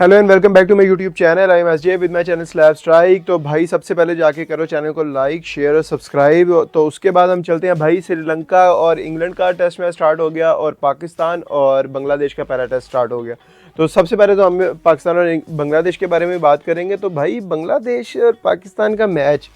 Hello and welcome back to my YouTube channel. I am SJ with my channel slab strike. तो भाई सबसे पहले जाके करो चैनल को लाइक शेयर और सब्सक्राइब। तो उसके बाद हम चलते हैं भाई, श्रीलंका और इंग्लैंड का टेस्ट मैच स्टार्ट हो गया और पाकिस्तान और बांग्लादेश का पहला टेस्ट स्टार्ट हो गया। तो सबसे पहले तो हम पाकिस्तान और बांग्लादेश के बारे में बात करेंगे। तो भाई बांग्लादेश और पाकिस्तान का मैच,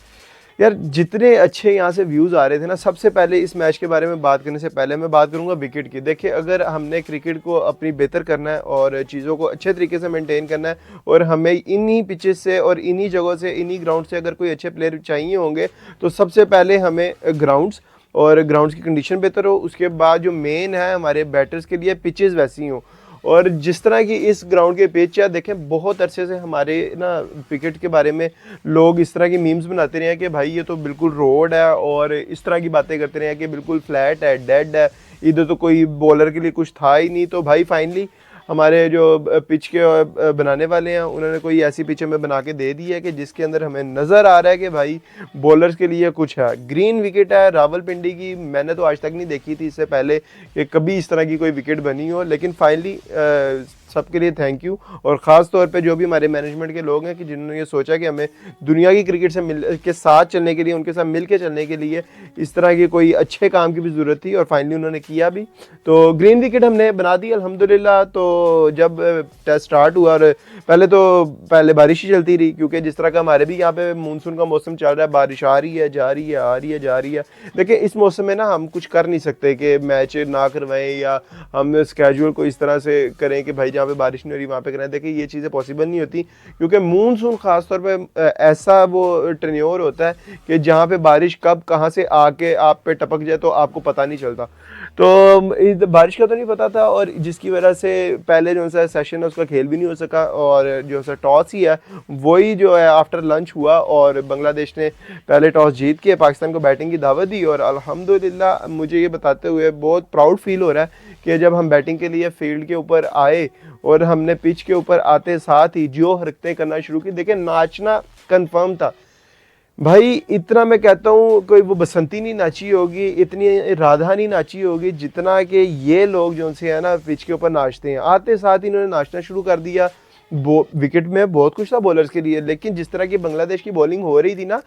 यार जितने अच्छे यहाँ से व्यूज़ आ रहे थे ना, सबसे पहले इस मैच के बारे में बात करने से पहले मैं बात करूँगा विकेट की। देखिए, अगर हमने क्रिकेट को अपनी बेहतर करना है और चीज़ों को अच्छे तरीके से मेंटेन करना है और हमें इन्हीं पिचेस से और इन्हीं जगहों से, इन्हीं ग्राउंड से अगर कोई अच्छे प्लेयर चाहिए होंगे, तो सबसे पहले हमें ग्राउंड्स और ग्राउंड्स की कंडीशन बेहतर हो। उसके बाद जो मेन है हमारे बैटर्स के लिए, पिचेस वैसी हों। और जिस तरह की इस ग्राउंड के पिच है, देखें बहुत अरसे से हमारे ना क्रिकेट के बारे में लोग इस तरह की मीम्स बनाते रहे हैं कि भाई ये तो बिल्कुल रोड है, और इस तरह की बातें करते रहे हैं कि बिल्कुल फ्लैट है, डेड है, इधर तो कोई बॉलर के लिए कुछ था ही नहीं। तो भाई फाइनली हमारे जो पिच के बनाने वाले हैं, उन्होंने कोई ऐसी पिच हमें बना के दे दी है कि जिसके अंदर हमें नज़र आ रहा है कि भाई बॉलर्स के लिए कुछ है। ग्रीन विकेट है रावलपिंडी की। मैंने तो आज तक नहीं देखी थी इससे पहले कि कभी इस तरह की कोई विकेट बनी हो, लेकिन फाइनली सबके लिए थैंक यू। और ख़ास तौर पे जो भी हमारे मैनेजमेंट के लोग हैं कि जिन्होंने ये सोचा कि हमें दुनिया की क्रिकेट से के साथ चलने के लिए, उनके साथ मिल के चलने के लिए इस तरह के कोई अच्छे काम की भी ज़रूरत थी, और फाइनली उन्होंने किया भी। तो ग्रीन विकेट हमने बना दी अल्हम्दुलिल्लाह। तो जब टेस्ट स्टार्ट हुआ, और पहले बारिश ही चलती रही, क्योंकि जिस तरह का हमारे भी यहाँ पे मानसून का मौसम चल रहा है, बारिश आ रही है, जा रही है, आ रही है, जा रही है। देखिए इस मौसम में ना हम कुछ कर नहीं सकते कि मैच ना करवाएं या हम स्केड्यूल को इस तरह से करें कि भाई जहाँ पे बारिश नहीं हो रही वहाँ पे करें। देखिए ये चीज़ें पॉसिबल नहीं होती, क्योंकि मानसून ख़ासतौर पे ऐसा वो टेन्योर होता है कि जहाँ पे बारिश कब कहाँ से आके आप पे टपक जाए तो आपको पता नहीं चलता। तो इस बारिश का तो नहीं पता था, और जिसकी वजह से पहले जो सा सेशन है उसका खेल भी नहीं हो सका, और जो सा टॉस ही है वही जो है आफ्टर लंच हुआ, और बांग्लादेश ने पहले टॉस जीत के पाकिस्तान को बैटिंग की दावत दी। और अल्हम्दुलिल्लाह मुझे ये बताते हुए बहुत प्राउड फील हो रहा है कि जब हम बैटिंग के लिए फील्ड के ऊपर आए और हमने पिच के ऊपर आते साथ ही जो हरकतें करना शुरू की, देखिए नाचना कंफर्म था भाई। इतना मैं कहता हूँ कोई वो बसंती नहीं नाची होगी, इतनी राधा नहीं नाची होगी जितना कि ये लोग जो से है ना पिच के ऊपर नाचते हैं। आते साथ ही इन्होंने नाचना शुरू कर दिया। विकेट में बहुत कुछ था बॉलर्स के लिए, लेकिन जिस तरह की बांग्लादेश की बॉलिंग हो रही थी ना,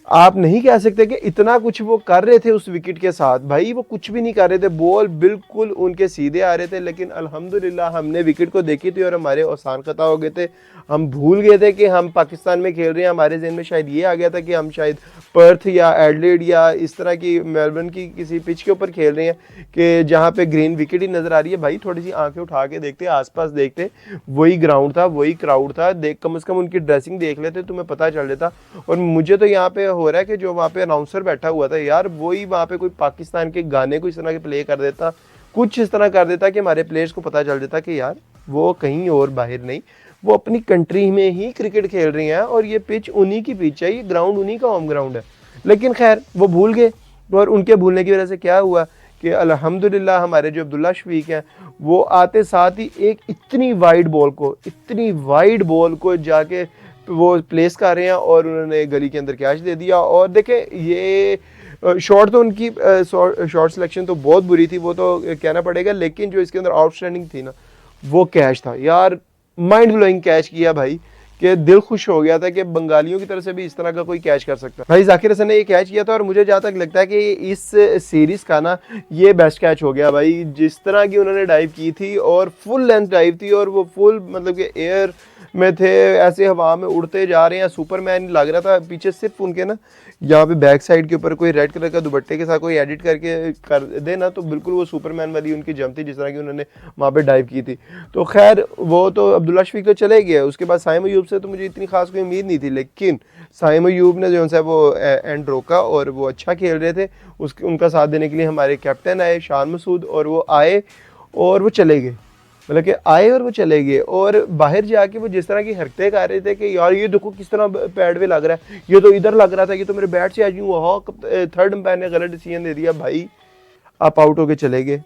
आप नहीं कह सकते कि इतना कुछ वो कर रहे थे उस विकेट के साथ। भाई वो कुछ भी नहीं कर रहे थे, बॉल बिल्कुल उनके सीधे आ रहे थे, लेकिन अल्हम्दुलिल्लाह हमने विकेट को देखी थी और हमारे आसान खता हो गए थे। हम भूल गए थे कि हम पाकिस्तान में खेल रहे हैं। हमारे जहन में शायद ये आ गया था कि हम शायद पर्थ या एडलेड या इस तरह की मेलबर्न की किसी पिच के ऊपर खेल रहे हैं कि जहाँ पे ग्रीन विकेट ही नज़र आ रही है। भाई थोड़ी सी आंखें उठा के देखते, आसपास देखते, वही ग्राउंड था, वही क्राउड था। देख कम से कम उनकी ड्रेसिंग देख लेते, तुम्हें पता चल जाता। और मुझे तो यहाँ पे हो रहा है कि जो वहाँ पे अनाउंसर बैठा हुआ था, यार वही वहाँ पे कोई पाकिस्तान के गाने को इस तरह के प्ले कर देता, कुछ इस तरह कर देता कि हमारे प्लेयर्स को पता चल जाता कि यार वो कहीं और बाहर नहीं, वो अपनी कंट्री में ही क्रिकेट खेल रही हैं, और ये पिच उन्हीं की पिच है, ये ग्राउंड उन्हीं का होम ग्राउंड है। लेकिन खैर वो भूल गए, और उनके भूलने की वजह से क्या हुआ कि अल्हम्दुलिल्लाह हमारे जो अब्दुल्ला शफीक हैं वो आते साथ ही एक इतनी वाइड बॉल को जाके वो प्लेस कर रहे हैं, और उन्होंने गली के अंदर कैच दे दिया। और देखें ये शॉट तो उनकी शॉट सिलेक्शन तो बहुत बुरी थी, वो तो कहना पड़ेगा, लेकिन जो इसके अंदर आउटस्टैंडिंग थी ना वो कैच था यार। माइंड ब्लोइंग कैच किया भाई, कि दिल खुश हो गया था कि बंगालियों की तरफ से भी इस तरह का कोई कैच कर सकता है। भाई जाकिर हसन ने ये कैच किया था, और मुझे जहाँ तक लगता है कि इस सीरीज़ का ना ये बेस्ट कैच हो गया भाई। जिस तरह की उन्होंने डाइव की थी, और फुल लेंथ डाइव थी, और वो फुल मतलब कि एयर में थे, ऐसे हवा में उड़ते जा रहे हैं, सुपरमैन लग रहा था। पीछे सिर्फ उनके ना यहाँ पे बैक साइड के ऊपर कोई रेड कलर का दुपट्टे के साथ कोई एडिट करके कर देना, तो बिल्कुल वो सुपरमैन वाली उनकी जंप थी जिस तरह की उन्होंने वहाँ पे डाइव की थी। तो खैर वो तो अब्दुल्ला शफीक तो चले गए, उसके बाद साइम अयूब से तो मुझे इतनी खास कोई उम्मीद नहीं थी, लेकिन साइम अयूब ने जो है वो एंड रोका, और वो अच्छा खेल रहे थे। उनका साथ देने के लिए हमारे कैप्टन आए शान मसूद, और वो आए और वो चले गए, मतलब कि आए और वो चले गए। और बाहर जाके वो जिस तरह की हरकतें कर रहे थे कि यार ये देखो किस तरह पैड पे लग रहा है, ये तो इधर लग रहा था, ये तो मेरे बैट से आज यूँ हुआ, थर्ड अंपायर ने गलत डिसीजन दे दिया। भाई आप आउट होके चले गए,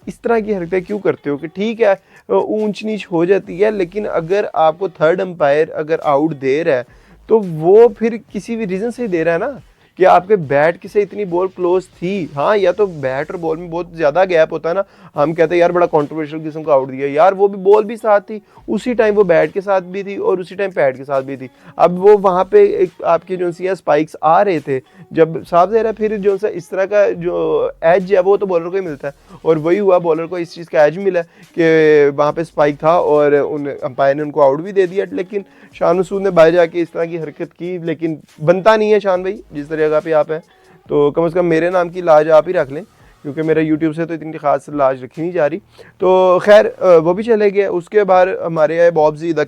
इस तरह की हरकतें क्यों करते हो? कि ठीक है ऊंच नीच हो जाती है, लेकिन अगर आपको थर्ड अंपायर अगर आउट दे रहा है तो वो फिर किसी भी रीज़न से ही दे रहा है ना, कि आपके बैट से इतनी बॉल क्लोज थी। हाँ, या तो बैट और बॉल में बहुत ज़्यादा गैप होता है ना, हम कहते हैं यार बड़ा कंट्रोवर्शियल किस्म का आउट दिया यार, वो भी बॉल भी साथ थी उसी टाइम, वो बैट के साथ भी थी और उसी टाइम पैड के साथ भी थी। अब वो वहाँ पे एक आपके जो सी स्पाइक्स आ रहे थे, जब साफ ज़ाहिर है फिर जो सा इस तरह का जो एज है वो तो बॉलर को ही मिलता है, और वही हुआ, बॉलर को इस चीज़ का एज मिला कि वहाँ पे स्पाइक था और उन अंपायर ने उनको आउट भी दे दिया। लेकिन शान मसूद ने बाहर जाके इस तरह की हरकत की, लेकिन बनता नहीं है शान भाई, जिस जगह पे आप हैं तो कम से कम मेरे नाम की लाज आप ही रख लें, क्योंकि मेरा यूट्यूब से तो इतनी खास लाज रखी नहीं जा रही। तो खैर वो भी चले गए। उसके बाद हमारे आए Bobji the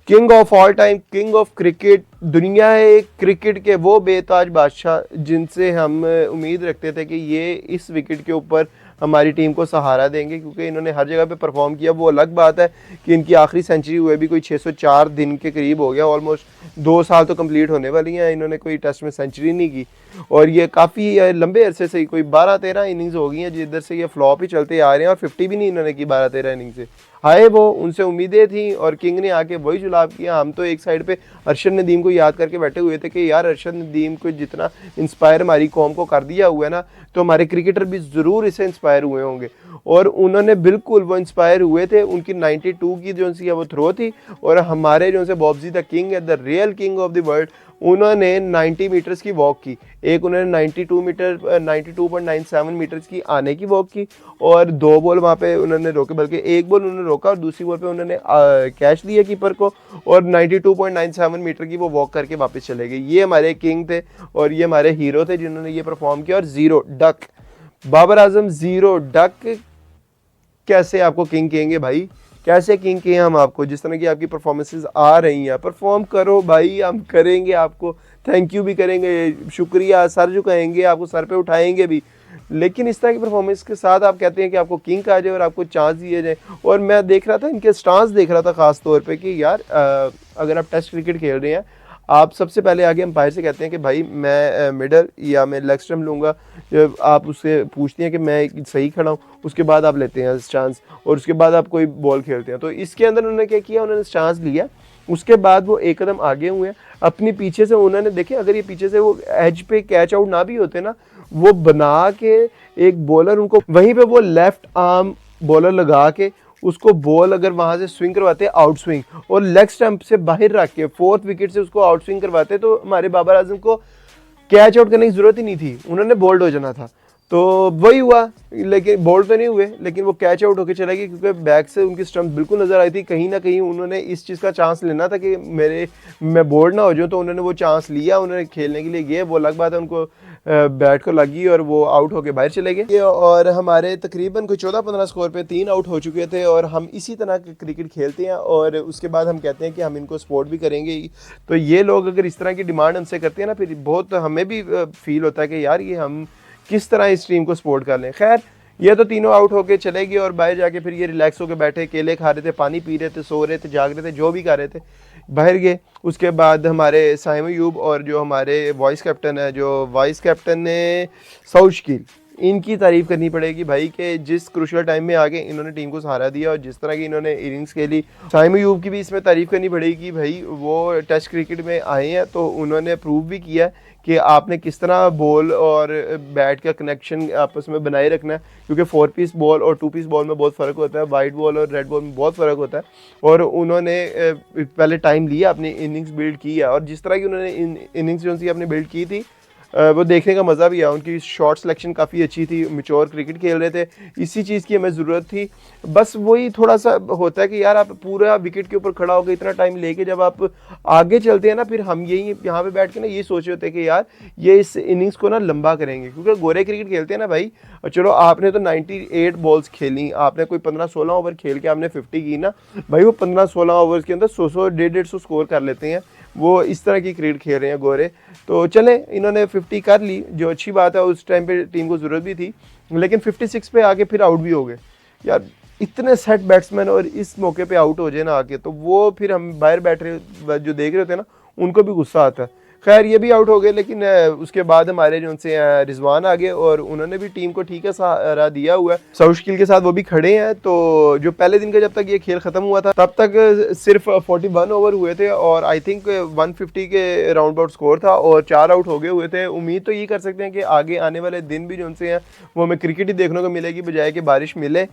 king of all time, king of cricket. दुनिया है क्रिकेट के वो बेताज बादशाह जिनसे हम उम्मीद रखते थे कि ये इस विकेट के ऊपर हमारी टीम को सहारा देंगे, क्योंकि इन्होंने हर जगह पे परफॉर्म किया। वो अलग बात है कि इनकी आखिरी सेंचुरी हुए भी कोई 604 दिन के करीब हो गया, ऑलमोस्ट 2 साल तो कंप्लीट होने वाली हैं, इन्होंने कोई टेस्ट में सेंचुरी नहीं की। और ये काफ़ी लंबे अरसे से कोई 12-13 इनिंग्स हो गई हैं जिधर से ये फ्लॉप ही चलते आ रहे हैं, और 50 भी नहीं इन्होंने की 12-13 इनिंग से। हाय वो उनसे उम्मीदें थी और किंग ने आके वही जुलाब किया। हम तो एक साइड पे अरशद नदीम को याद करके बैठे हुए थे कि यार अरशद नदीम को जितना इंस्पायर हमारी कौम को कर दिया हुआ है ना, तो हमारे क्रिकेटर भी ज़रूर इससे इंस्पायर हुए होंगे। और उन्होंने बिल्कुल वो इंस्पायर हुए थे। उनकी 92 की जो सी वो थ्रो थी, और हमारे जो से बॉब्जी द किंग है, the real king of the world, उन्होंने 90 मीटर्स की वॉक की। एक उन्होंने 92.97 मीटर्स की आने की वॉक की, और 2 बॉल वहाँ पे उन्होंने रोके, बल्कि एक बॉल उन्होंने रोका और दूसरी बॉल पे उन्होंने कैच दिया कीपर को, और 92.97 मीटर की वो वॉक करके वापस चले गए। ये हमारे किंग थे और ये हमारे हीरो थे जिन्होंने ये परफॉर्म किया। और 0 डक, बाबर आजम 0 डक, कैसे आपको किंग कहेंगे भाई, कैसे किंग किए हम आपको? जिस तरह की आपकी परफॉर्मेंसेस आ रही हैं, परफॉर्म करो भाई, हम करेंगे आपको थैंक यू भी करेंगे, शुक्रिया, सर झुकाएंगे, आपको सर पे उठाएंगे भी। लेकिन इस तरह की परफॉर्मेंस के साथ आप कहते हैं कि आपको किंग कहा जाए और आपको चांस दिए जाए। और मैं देख रहा था इनके स्टांस देख रहा था ख़ास तौर पे कि यार अगर आप टेस्ट क्रिकेट खेल रहे हैं, आप सबसे पहले आगे अंपायर से कहते हैं कि भाई मैं मिडल या मैं लेग स्टंप लूँगा। जब आप उससे पूछते हैं कि मैं सही खड़ा हूँ, उसके बाद आप लेते हैं स्टांस, और उसके बाद आप कोई बॉल खेलते हैं। तो इसके अंदर उन्होंने क्या किया, उन्होंने स्टांस लिया, उसके बाद वो एक कदम आगे हुए हैं अपनी पीछे से। उन्होंने देखे अगर ये पीछे से वो एज पे कैच आउट ना भी होते ना, वो बना के एक बॉलर उनको वहीं पे वो लेफ्ट आर्म बॉलर लगा के उसको बॉल अगर वहां से स्विंग करवाते आउट स्विंग, और लेग स्टंप से बाहर रख के 4th विकेट से उसको आउट स्विंग करवाते, तो हमारे बाबर आजम को कैच आउट करने की जरूरत ही नहीं थी, उन्होंने बोल्ड हो जाना था। तो वही हुआ, लेकिन बोल्ड तो नहीं हुए, लेकिन वो कैच आउट होकर चले गए, क्योंकि बैक से उनकी स्टंप बिल्कुल नजर आई थी। कहीं ना कहीं उन्होंने इस चीज़ का चांस लेना था कि मैं बोल्ड ना हो जाऊँ, तो उन्होंने वो चांस लिया, उन्होंने खेलने के लिए गए। वो अलग बात है, उनको बैट को लगी और वो आउट होके बाहर चले गए। और हमारे तकरीबन कोई 14-15 स्कोर पे 3 आउट हो चुके थे, और हम इसी तरह के क्रिकेट खेलते हैं, और उसके बाद हम कहते हैं कि हम इनको सपोर्ट भी करेंगे। तो ये लोग अगर इस तरह की डिमांड हमसे करते हैं ना, फिर बहुत हमें भी फील होता है कि यार ये हम किस तरह इस टीम को सपोर्ट कर लें। खैर ये तो तीनों आउट होके चले गए, और बाहर जाके फिर ये रिलैक्स होकर बैठे, केले खा रहे थे, पानी पी रहे थे, सो रहे थे, जाग रहे थे, जो भी कर रहे थे, बाहर गए। उसके बाद हमारे साइम अयूब और जो हमारे वाइस कैप्टन है, जो वाइस कैप्टन ने सऊद शकील, इनकी तारीफ़ करनी पड़ेगी भाई कि जिस क्रूशियल टाइम में आगे इन्होंने टीम को सहारा दिया, और जिस तरह की इन्होंने इनिंग्स खेली। साइम अयूब की भी इसमें तारीफ़ करनी पड़ेगी भाई, वो टेस्ट क्रिकेट में आए हैं तो उन्होंने प्रूव भी किया कि आपने किस तरह बॉल और बैट का कनेक्शन आपस में बनाए रखना है, क्योंकि 4 पीस बॉल और 2 पीस बॉल में बहुत फ़र्क होता है, वाइट बॉल और रेड बॉल में बहुत फ़र्क होता है। और उन्होंने पहले टाइम लिया, अपनी इनिंग्स बिल्ड की है, और जिस तरह की उन्होंने इनिंग्स जो सी अपनी बिल्ड की थी, वो देखने का मज़ा भी आया। उनकी शॉट सिलेक्शन काफ़ी अच्छी थी, मैच्योर क्रिकेट खेल रहे थे, इसी चीज़ की हमें ज़रूरत थी। बस वही थोड़ा सा होता है कि यार आप पूरा विकेट के ऊपर खड़ा होकर इतना टाइम लेके जब आप आगे चलते हैं ना, फिर हम यही यहाँ पे बैठ के ना ये सोच रहे होते हैं कि यार ये इस इनिंग्स को ना लंबा करेंगे, क्योंकि गोरे क्रिकेट खेलते हैं ना भाई। चलो आपने तो 98 बॉल्स खेली, आपने कोई 15-16 ओवर खेल के आपने 50 की ना भाई, वो 15-16 ओवर्स के अंदर 100-100 150 स्कोर कर लेते हैं। वो इस तरह की क्रिकेट खेल रहे हैं गोरे। तो चले इन्होंने 50 कर ली, जो अच्छी बात है, उस टाइम पे टीम को ज़रूरत भी थी, लेकिन 56 पे आके फिर आउट भी हो गए। यार इतने सेट बैट्समैन और इस मौके पे आउट हो जाए ना आके, तो वो फिर हम बाहर बैठ रहे जो देख रहे होते हैं ना, उनको भी गुस्सा आता है। खैर ये भी आउट हो गए, लेकिन उसके बाद हमारे जो उनसे रिजवान आ गए और उन्होंने भी टीम को ठीक है सहारा दिया हुआ है, सौशकिल के साथ वो भी खड़े हैं। तो जो पहले दिन का जब तक ये खेल खत्म हुआ था तब तक सिर्फ 41 ओवर हुए थे और आई थिंक 150 के राउंड अबाउट स्कोर था और 4 आउट हो गए हुए थे। उम्मीद तो ये कर सकते हैं कि आगे आने वाले दिन भी जो उनसे हैं वो हमें क्रिकेट ही देखने को मिलेगी बजाय कि बारिश मिले।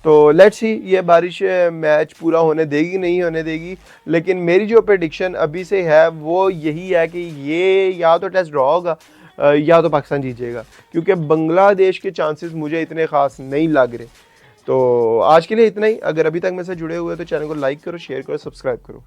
तो लेट्स सी ये बारिश मैच पूरा होने देगी नहीं होने देगी, लेकिन मेरी जो प्रेडिक्शन अभी से है वो यही है कि ये या तो टेस्ट ड्रॉ होगा या तो पाकिस्तान जीत जाएगा, क्योंकि बांग्लादेश के चांसेस मुझे इतने ख़ास नहीं लग रहे। तो आज के लिए इतना ही। अगर अभी तक मेरे से जुड़े हुए तो चैनल को लाइक करो, शेयर करो, सब्सक्राइब करो।